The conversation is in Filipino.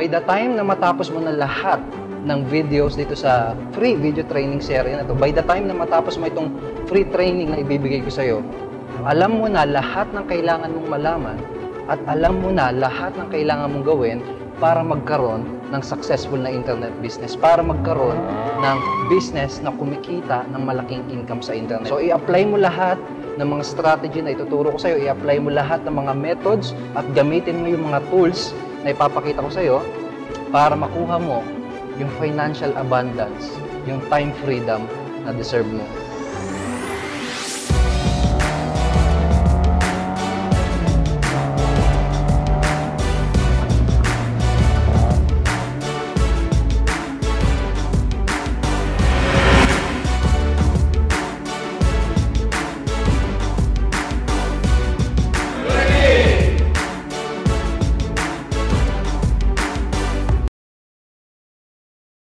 by the time na matapos mo na lahat ng videos dito sa free video training series na to, by the time na matapos mo itong free training na ibibigay ko sa'yo, alam mo na lahat ng kailangan mong malaman at alam mo na lahat ng kailangan mong gawin para magkaroon ng successful na internet business, para magkaroon ng business na kumikita ng malaking income sa internet. So, i-apply mo lahat ng mga strategy na ituturo ko sa'yo, i-apply mo lahat ng mga methods at gamitin mo yung mga tools na ipapakita ko sa'yo para makuha mo yung financial abundance, yung time freedom na deserve mo.